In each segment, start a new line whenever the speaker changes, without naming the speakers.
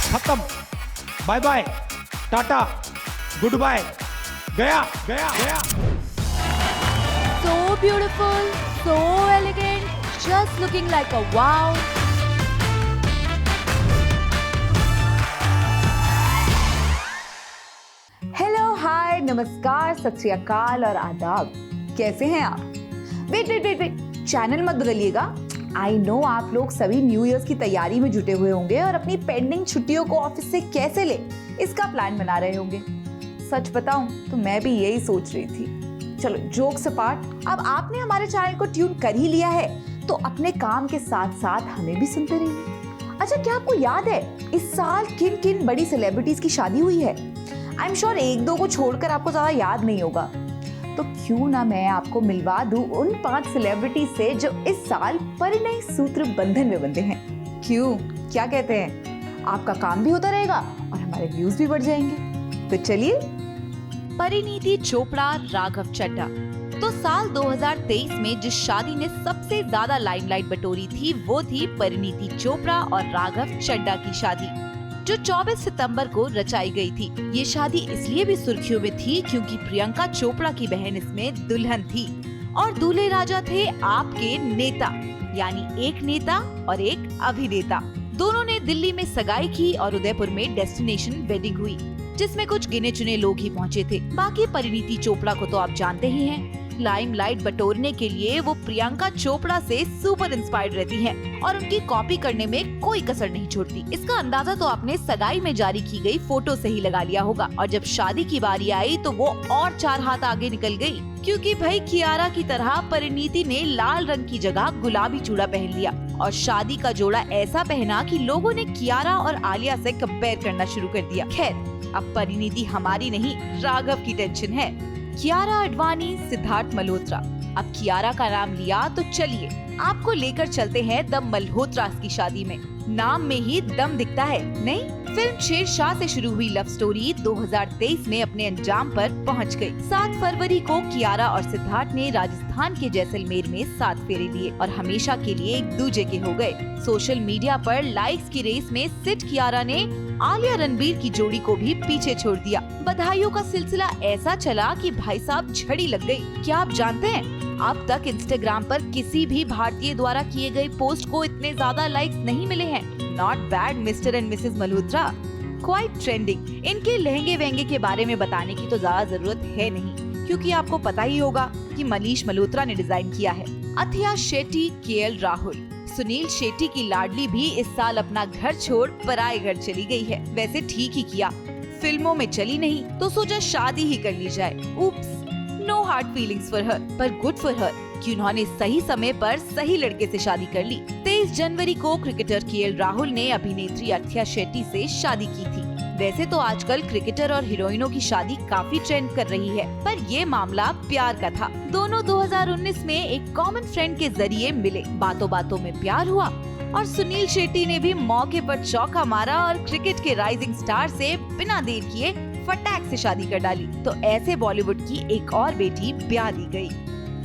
खत्म, bye bye, tata, good bye, गया गया गया।
So beautiful, so elegant, just looking like a wow.
Hello, hi, नमस्कार, सत श्री अकाल और आदाब। कैसे हैं आप? Wait wait wait wait, channel मत बदलिएगा। आई नो आप लोग सभी न्यू ईयर्स की तैयारी में जुटे हुए होंगे और अपनी पेंडिंग छुट्टियों को ऑफिस से कैसे ले इसका प्लान बना रहे होंगे। सच बताऊं तो मैं भी यही सोच रही थी। चलो जोक्स अपार्ट, अब आपने हमारे चैनल को ट्यून कर ही लिया है तो अपने काम के साथ साथ हमें भी सुनते रहिए। अच्छा, क्या आपको याद है इस साल किन किन बड़ी सेलिब्रिटीज की शादी हुई है? आई एम श्योर एक दो को छोड़कर आपको ज्यादा याद नहीं होगा, तो क्यों ना मैं आपको मिलवा दूं उन 5 सेलिब्रिटी से जो इस साल परिणय सूत्र बंधन में बंधे हैं। क्यों, क्या कहते हैं? आपका काम भी होता रहेगा और हमारे व्यूज भी बढ़ जाएंगे। तो चलिए।
परिणीति चोपड़ा, राघव चड्ढा। तो साल 2023 में जिस शादी ने सबसे ज्यादा लाइमलाइट बटोरी थी वो थी परिणीति चोपड़ा और राघव चड्ढा की शादी, जो 24 सितंबर को रचाई गई थी। ये शादी इसलिए भी सुर्खियों में थी क्योंकि प्रियंका चोपड़ा की बहन इसमें दुल्हन थी और दूल्हे राजा थे आपके नेता, यानी एक नेता और एक अभिनेता। दोनों ने दिल्ली में सगाई की और उदयपुर में डेस्टिनेशन वेडिंग हुई, जिसमें कुछ गिने चुने लोग ही पहुंचे थे। बाकी परिणीति चोपड़ा को तो आप जानते ही हैं, लाइमलाइट बटोरने के लिए वो प्रियंका चोपड़ा से सुपर इंस्पायर्ड रहती हैं और उनकी कॉपी करने में कोई कसर नहीं छोड़ती। इसका अंदाजा तो आपने सगाई में जारी की गई फोटो से ही लगा लिया होगा। और जब शादी की बारी आई तो वो और 4 हाथ आगे निकल गई, क्योंकि भाई कियारा की तरह परिणीति ने लाल रंग की जगह गुलाबी चूड़ा पहन लिया और शादी का जोड़ा ऐसा पहना कि लोगों ने कियारा और आलिया से कंपेयर करना शुरू कर दिया। खैर, अब परिणीति हमारी नहीं, राघव की टेंशन है। कियारा आडवाणी, सिद्धार्थ मल्होत्रा। अब कियारा का नाम लिया तो चलिए आपको लेकर चलते हैं द मल्होत्रास की शादी में। नाम में ही दम दिखता है, नहीं? फिल्म शेरशाह से शुरू हुई लव स्टोरी 2023 में अपने अंजाम पर पहुंच गई। 7 फरवरी को कियारा और सिद्धार्थ ने राजस्थान के जैसलमेर में 7 फेरे लिए और हमेशा के लिए एक दूजे के हो गए। सोशल मीडिया पर लाइक्स की रेस में सिट कियारा ने आलिया रणबीर की जोड़ी को भी पीछे छोड़ दिया। बधाइयों का सिलसिला ऐसा चला कि भाई साहब झड़ी लग गई। क्या आप जानते हैं अब तक इंस्टाग्राम पर किसी भी भारतीय द्वारा किए गए पोस्ट को इतने ज्यादा लाइक्स नहीं मिले हैं। Not bad mister and Mrs Malhotra, quite trending. इनके लहंगे वहंगे के बारे में बताने की तो ज्यादा जरूरत है नहीं, क्योंकि आपको पता ही होगा कि मनीष मल्होत्रा ने डिजाइन किया है। अथिया शेट्टी, केएल राहुल। सुनील शेट्टी की लाडली भी इस साल अपना घर छोड़ पराए घर चली गई है। वैसे ठीक ही किया, फिल्मों में चली नहीं तो सोचा शादी ही कर ली जाए। Oops, no hard feelings for her, पर गुड फॉर हर कि उन्होंने सही समय पर सही लड़के से शादी कर ली। 23 जनवरी को क्रिकेटर केएल राहुल ने अभिनेत्री अथिया शेट्टी से शादी की थी। वैसे तो आजकल क्रिकेटर और हीरोइनों की शादी काफी ट्रेंड कर रही है, पर ये मामला प्यार का था। दोनों 2019 में एक कॉमन फ्रेंड के जरिए मिले, बातों बातों में प्यार हुआ और सुनील शेट्टी ने भी मौके पर चौका मारा और क्रिकेट के राइजिंग स्टार से बिना देर किए फटाक से शादी कर डाली। तो ऐसे बॉलीवुड की एक और बेटी ब्याह दी गई।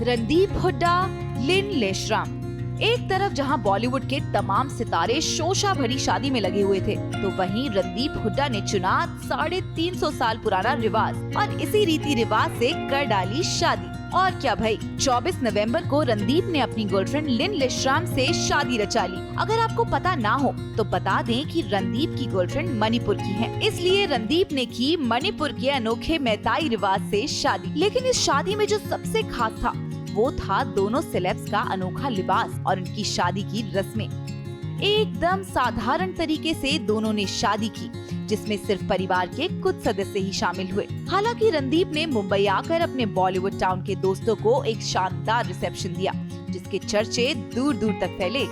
रणदीप हुड्डा, लिन लेशराम। एक तरफ जहां बॉलीवुड के तमाम सितारे शोशा भरी शादी में लगे हुए थे, तो वहीं रणदीप हुड्डा ने चुना 350 साल पुराना रिवाज और इसी रीति रिवाज से कर डाली शादी। और क्या भाई, 24 नवंबर को रणदीप ने अपनी गर्लफ्रेंड लिन लेशराम से शादी रचा ली। अगर आपको पता ना हो तो बता दें कि रणदीप की गर्लफ्रेंड मणिपुर की है, इसलिए रणदीप ने की मणिपुर के अनोखे मैताई रिवाज से शादी। लेकिन इस शादी में जो सबसे खास था वो था दोनों सेलेब्स का अनोखा लिबास और उनकी शादी की रस्में। एकदम साधारण तरीके से दोनों ने शादी की, जिसमें सिर्फ परिवार के कुछ सदस्य ही शामिल हुए। हालांकि रणदीप ने मुंबई आकर अपने बॉलीवुड टाउन के दोस्तों को एक शानदार रिसेप्शन दिया, जिसके चर्चे दूर दूर तक फैले।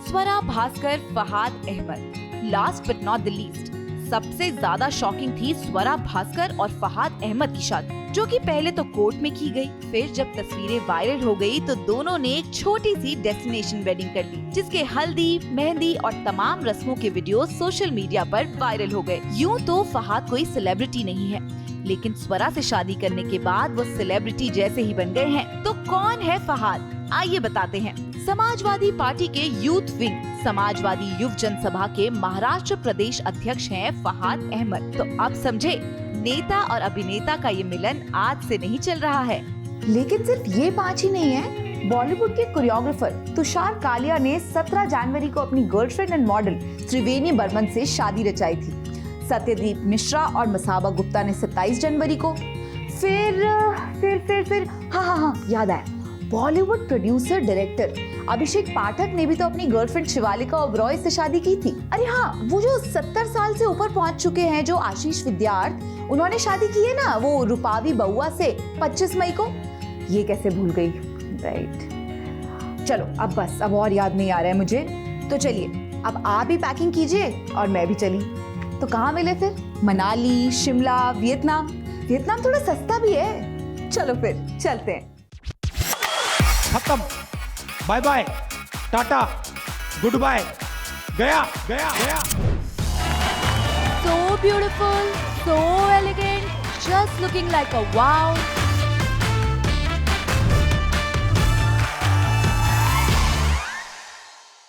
Swara Bhaskar, Fahad Ahmad. Last but not the least, सबसे ज्यादा शॉकिंग थी स्वरा भास्कर और फहाद अहमद की शादी, जो कि पहले तो कोर्ट में की गई, फिर जब तस्वीरें वायरल हो गई तो दोनों ने एक छोटी सी डेस्टिनेशन वेडिंग कर ली, जिसके हल्दी, मेहंदी और तमाम रस्मों के वीडियो सोशल मीडिया पर वायरल हो गए। यूं तो फहाद कोई सेलिब्रिटी नहीं है, लेकिन स्वरा से शादी करने के बाद वो सेलिब्रिटी जैसे ही बन गए हैं। तो कौन है फहाद, आइए बताते हैं। समाजवादी पार्टी के यूथ विंग समाजवादी युव जनसभा के महाराष्ट्र प्रदेश अध्यक्ष हैं फहाद अहमद। तो अब समझे, नेता और अभिनेता का ये मिलन आज से नहीं चल रहा है।
लेकिन सिर्फ ये 5 ही नहीं है। बॉलीवुड के कोरियोग्राफर तुषार कालिया ने 17 जनवरी को अपनी गर्लफ्रेंड एंड मॉडल त्रिवेणी बर्मन से शादी रचाई थी। सत्यदीप मिश्रा और मसाबा गुप्ता ने 27 जनवरी को। फिर हाँ याद आया, बॉलीवुड प्रोड्यूसर डायरेक्टर अभिषेक पाठक ने भी तो अपनी गर्लफ्रेंड शिवालिका ओबरॉय से शादी की थी। अरे हाँ, वो जो 70 साल से ऊपर पहुंच चुके हैं, जो आशीष विद्यार्थ, उन्होंने शादी की है ना, वो रूपावी बउआ से 25 मई को। ये कैसे भूल गई, राइट। चलो अब बस, अब और याद नहीं आ रहा है मुझे। तो चलिए अब आप भी पैकिंग कीजिए और मैं भी चली। तो कहाँ मिले फिर? मनाली, शिमला, वियतनाम। वियतनाम थोड़ा सस्ता भी है। चलो फिर चलते हैं।
खत्म, bye bye, tata, good bye, गया गया गया।
So beautiful, so elegant, just looking like a wow.